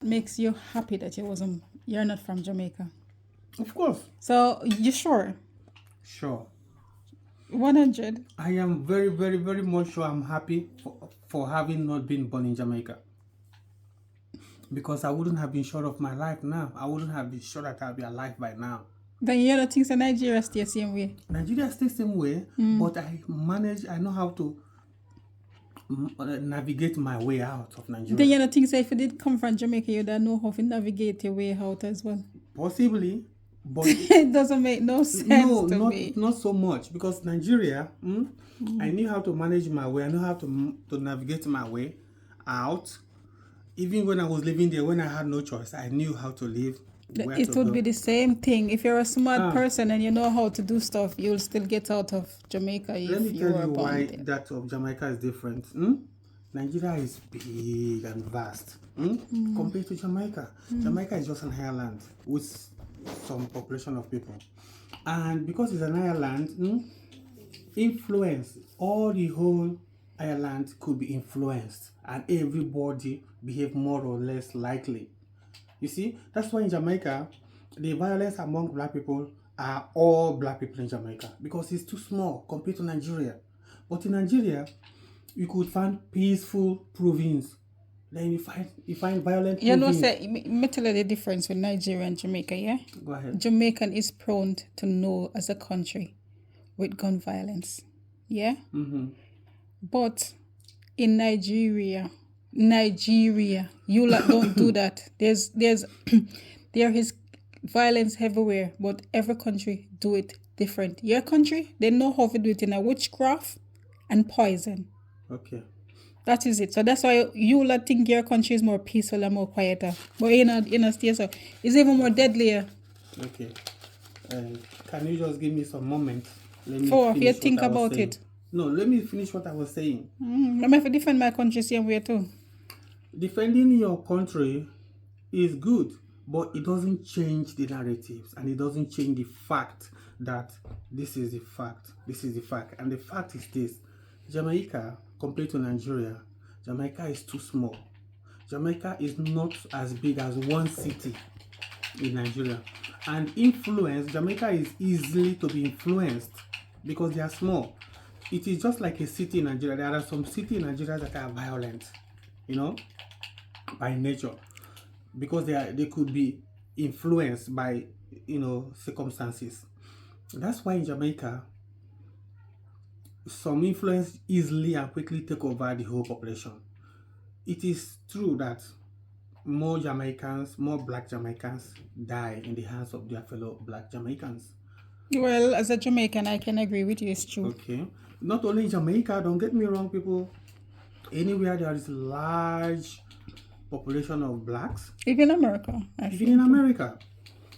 Makes you happy that you're not from Jamaica. Of course. So you sure? Sure. 100. I am very, very, very much sure I'm happy for having not been born in Jamaica. Because I wouldn't have been sure of my life now. I wouldn't have been sure that I'll be alive by now. Then you don't think so Nigeria stay the same way? Nigeria stays the same way, but I know how to navigate my way out of Nigeria. Then you don't think so if you did come from Jamaica, you don't know how to navigate your way out as well? Possibly, but It doesn't make no sense to me. not so much, because Nigeria, I knew how to manage my way. I know how to navigate my way out. Even when I was living there, when I had no choice, I knew how to live. It would be the same thing. If you're a smart person and you know how to do stuff, you'll still get out of Jamaica if Let me you tell were you born why there. that of Jamaica is different. Nigeria is big and vast compared to Jamaica. Jamaica is just an island with some population of people. And because it's an island, influence, all the whole island could be influenced and everybody behave more or less likely. You see, that's why in Jamaica, the violence among black people are all black people in Jamaica because it's too small compared to Nigeria. But in Nigeria, you could find peaceful province. Then you find violent You know, province. say, me tell you the difference with Nigeria and Jamaica, yeah? Go ahead. Jamaican is prone to know as a country with gun violence, yeah? But in Nigeria, you lot don't do that. There is violence everywhere, but every country do it different. Your country, they know how to do it in a witchcraft and poison. Okay. That is it. So that's why you lot think your country is more peaceful and more quieter. But in a state, so it's even more deadlier. Okay. Can you just give me some moment? Let me For finish you what think I was about saying. it. No, let me finish what I was saying. I'm have to defend my country same way too. Defending your country is good, but it doesn't change the narratives and it doesn't change the fact that this is the fact. This is the fact. And the fact is this: Jamaica, compared to Nigeria, Jamaica is too small. Jamaica is not as big as one city in Nigeria. And influence, Jamaica is easily to be influenced because they are small. It is just like a city in Nigeria. There are some cities in Nigeria that are violent, by nature, because they could be influenced by circumstances. That's why in Jamaica, some influence easily and quickly take over the whole population. It is true that more black Jamaicans die in the hands of their fellow black Jamaicans. Well, as a Jamaican, I can agree with you. It's true. Okay. Not only Jamaica, don't get me wrong, people. Anywhere there is large population of blacks. Even America. Even in America.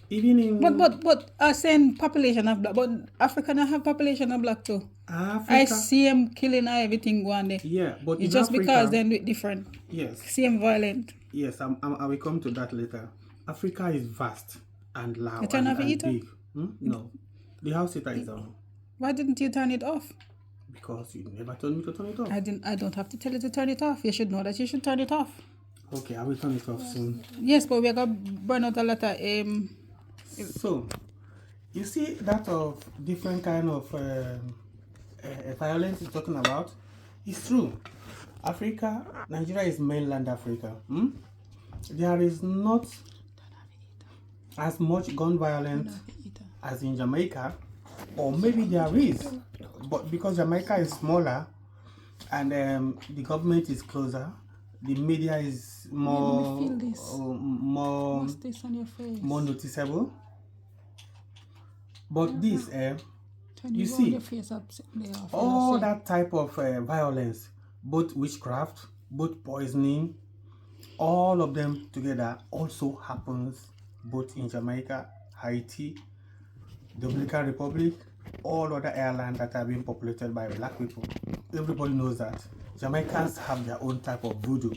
Even in... But I saying population of black, but Africa don't have population of black too. Africa. I see them killing everything going there. Yeah, but it's just Africa, because they do it different. Yes. Same violent. Yes, I will come to that later. Africa is vast and loud and big. No. The house heater is on. Why didn't you turn it off? Because you never told me to turn it off. I don't have to tell you to turn it off. You should know that you should turn it off. Okay, I will turn it off soon. Yes, but we're gonna burn out a lot of So, you see that of different kind of violence you're talking about? It's true. Africa, Nigeria is mainland Africa. There is not as much gun violence as in Jamaica, or maybe there is, but because Jamaica is smaller and the government is closer, the media is more noticeable. But this, you see, all that type of violence, both witchcraft, both poisoning, all of them together also happens both in Jamaica, Haiti, Dominican Republic, all other islands that are being populated by black people. Everybody knows that. Jamaicans have their own type of voodoo.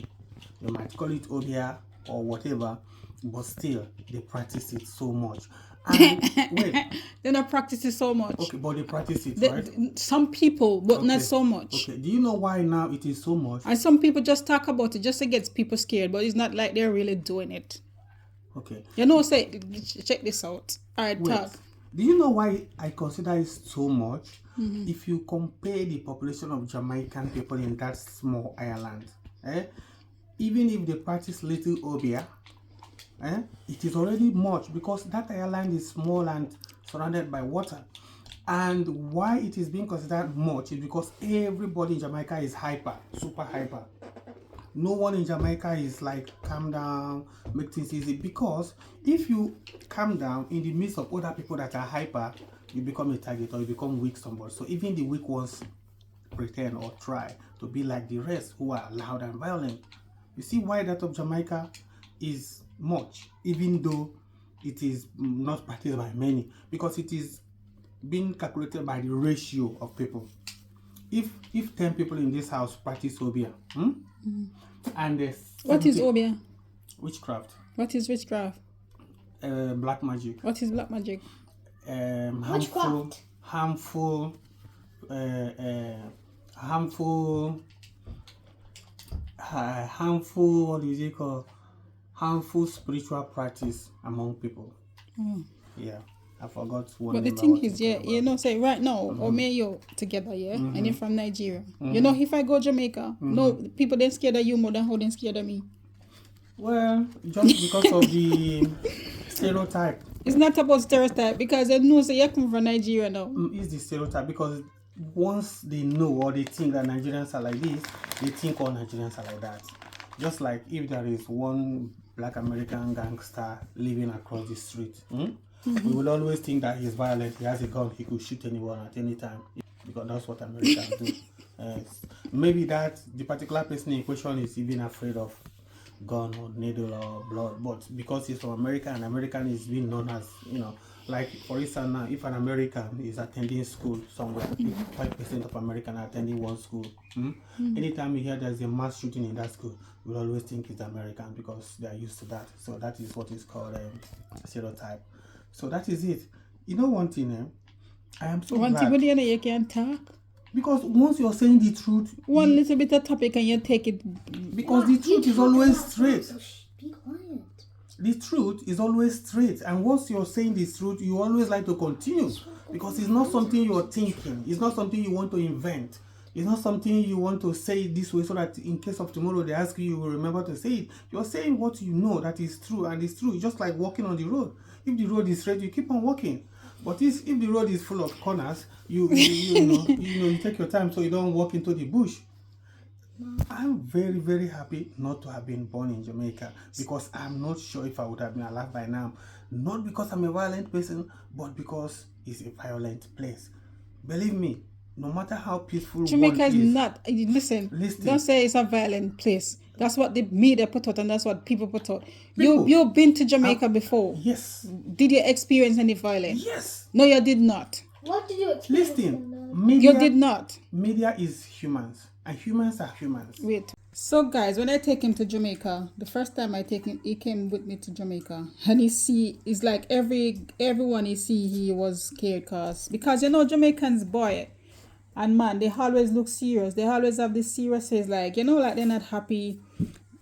You might call it Obia or whatever, but still they practice it so much. And wait, They don't practice it so much. okay, but they practice it, They- right? Some people, but not so much. Okay, do you know why now it is so much? And some people just talk about it just to get people scared, but it's not like they're really doing it. Okay. You know, say, check this out. All right, Wait, talk. do you know why I consider it so much? If you compare the population of Jamaican people in that small island, even if they practice little obia, it is already much because that island is small and surrounded by water. And why it is being considered much is because everybody in Jamaica is hyper, super hyper. No one in Jamaica is like calm down, make things easy. Because if you calm down in the midst of other people that are hyper, you become a target or you become weak somebody. So even the weak ones pretend or try to be like the rest who are loud and violent. You see why that of Jamaica is much, even though it is not practiced by many, because it is being calculated by the ratio of people. If 10 people in this house practice obia, and there's What is obia? witchcraft, What is witchcraft? black magic, What is black magic? harmful, what is it called? Harmful spiritual practice among people. Yeah, I forgot one. But the thing is, you know, say right now, or me you together, and you're from Nigeria. You know, if I go Jamaica, no, people they scared of you more than how they scared of me. Well, just because of the stereotype. It's not about stereotype because they know say you come from Nigeria now. It's the stereotype because once they know or they think that Nigerians are like this, they think all Nigerians are like that. Just like if there is one black American gangster living across the street, we will always think that he's violent, he has a gun, he could shoot anyone at any time because that's what Americans do. Maybe that the particular person in question is even afraid of gun or needle or blood, but because he's from America and American is being known as, you know, like for instance now, if an American is attending school somewhere, 5% of Americans are attending one school, anytime you hear there's a mass shooting in that school, we'll always think it's American because they are used to that. So that is what is called stereotype. So that is it. You know one thing, I am so glad. One thing you can talk. Because once you're saying the truth, one little bit of topic and you take it. Because the truth is always straight. Be quiet. The truth is always straight, and once you're saying the truth, you always like to continue because it's not something you're thinking. It's not something you want to invent. It's not something you want to say this way so that in case of tomorrow they ask you, you will remember to say it. You're saying what you know that is true, and it's true. It's just like walking on the road. If the road is straight, you keep on walking. But if the road is full of corners, you take your time so you don't walk into the bush. I'm very, very happy not to have been born in Jamaica because I'm not sure if I would have been alive by now. Not because I'm a violent person, but because it's a violent place. Believe me, no matter how peaceful Jamaica one is not. Listen, don't say it's a violent place. That's what the media put out, and that's what people put out. You've been to Jamaica before. Yes. Did you experience any violence? Yes. No, you did not. What did you experience? Listen, media, you did not. Media is humans, and humans are humans. Wait. So, guys, when I take him to Jamaica, the first time I take him, he came with me to Jamaica, and it's like everyone he see, he was scared because you know Jamaicans boy. And man, they always look serious. They always have this serious face, like, you know, like they're not happy.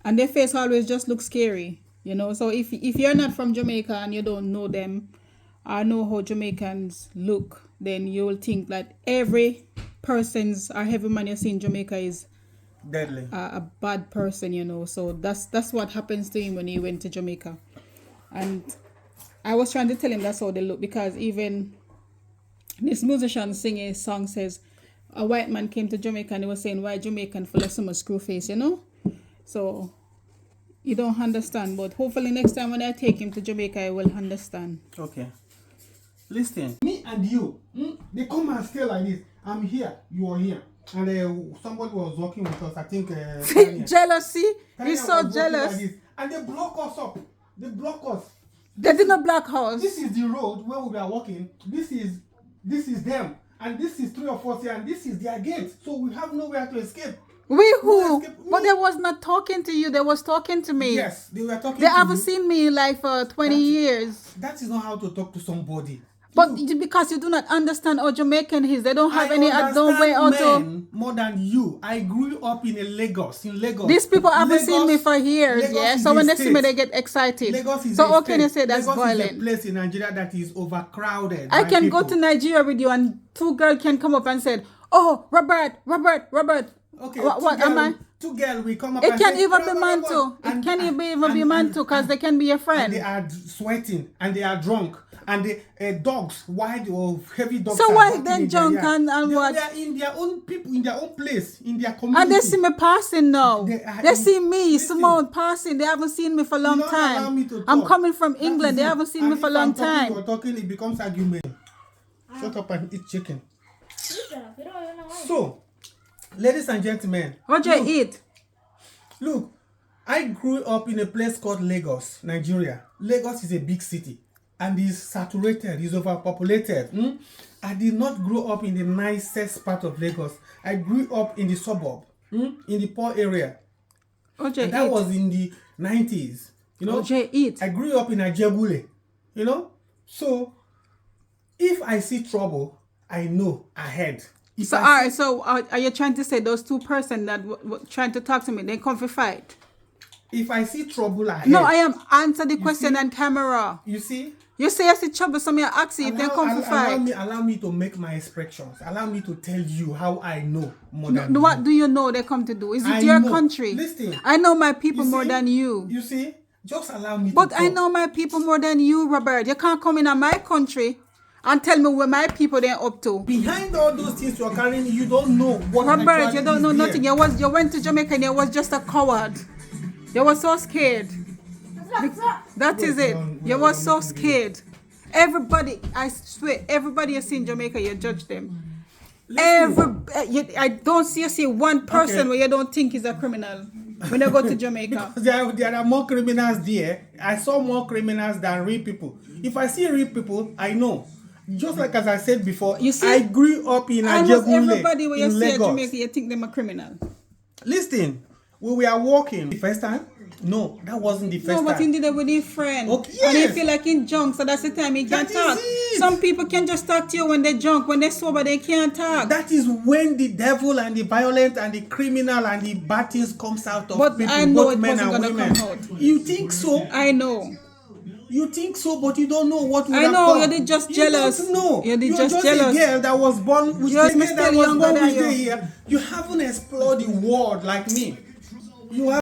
And their face always just looks scary, you know. So if you're not from Jamaica and you don't know them or know how Jamaicans look, then you will think that every man you see in Jamaica is deadly, a bad person, you know. So that's what happens to him when he went to Jamaica. And I was trying to tell him that's how they look because even this musician singing a song says, a white man came to Jamaica and he was saying, why Jamaican full of so much screw face, you know? So, you don't understand. But hopefully next time when I take him to Jamaica, I will understand. Okay. Listen. Me and you, they come and stay like this. I'm here, you are here. And somebody was walking with us, I think. Jealousy? He's so was jealous. like and they block us up. They block us. They did not block us. This is the road where we are walking. This is them. And this is 3 or 4 here, and this is their gate. So we have nowhere to escape. We who? No escape. But Me. they was not talking to you. They was talking to me. Yes, they were talking They to haven't you. seen me like for 20 years. That is not how to talk to somebody. But because you do not understand how Jamaican is, they don't have I any no way how to. men more than you. I grew up in Lagos. In Lagos. These people haven't seen me for years, Lagos yeah. is So a when they see me, state. they get excited. Lagos is So a how can you state. say that's Lagos violent? is a place in Nigeria that is overcrowded. I by can people. go to Nigeria with you, and two girls can come up and say, "Oh, Robert." Okay, What am I? Two girls will come up It and can say, even be "Robert, man Robert." too. It And- can even be and- man and- too, because they can be your And they friend. are sweating and they are drunk and the dogs, wild or heavy dogs. So are why barking then in their drunk yard. and they, what? They are in their own people, in their own place, in their community. And they see me passing now. They are They in- see me, listen. Simone, passing. They haven't seen me for a long You don't allow time. me to I'm talk. coming from That England. is They it. haven't seen And me for a if long I'm talking, time. You're talking, it becomes argument. Shut up and eat chicken. So, ladies and gentlemen, Roger, look, eat. Look, I grew up in a place called Lagos, Nigeria. Lagos is a big city and is saturated, is overpopulated. I did not grow up in the nicest part of Lagos. I grew up in the suburb, in the poor area. Roger, And that eat. was in the 90s. You know, Roger, eat. I grew up in Ajebule, you know. So, if I see trouble, I know ahead. If So, I all right. So, are you trying to say those two person that trying to talk to me, they come for fight? If I see trouble ahead, No, I am answer the question see? on camera. you see, You say I see trouble, so me ask you if they come for fight. allow me to make my expressions. Allow me to tell you how I know more than No, you. what do you know they come to do? Is it I your know. country? Listen. I know my people You more see? than you. You see, just allow me. But to I talk. know my people more than you, Robert. You can't come in my country and tell me where my people they're up to. Behind all those things you're carrying, you don't know what. Robert, actually you don't is know there. nothing. You went to Jamaica and you was just a coward. You was so scared. That is it. You was so scared. Everybody, I swear, everybody you see in Jamaica, you judge them. I don't see you see one person Okay. where you don't think is a criminal when you go to Jamaica. There are more criminals there. I saw more criminals than real people. If I see real people, I know. Just like as I said before, You see? I grew up in Almost Ajebule, everybody where you in see in Lagos. Jamaica, you think them a criminal. Listen, we were walking the first time. No, that wasn't the first No, but time. he did it with his friend. Okay, And he yes. feel like in drunk, so that's the time he can That is talk. it. Some people can just talk to you when they're drunk. When they're sober, they can't talk. That is when the devil and the violent and the criminal and the bad things comes out of But people, I know both it men wasn't and gonna women. come out. You think so? I know. You think so, but you don't know what would I have know, come. you're just You jealous. don't know. You're You're just just jealous. a girl that was born with You're the girl that still was younger born than with you. the here. You haven't explored the world like me. You have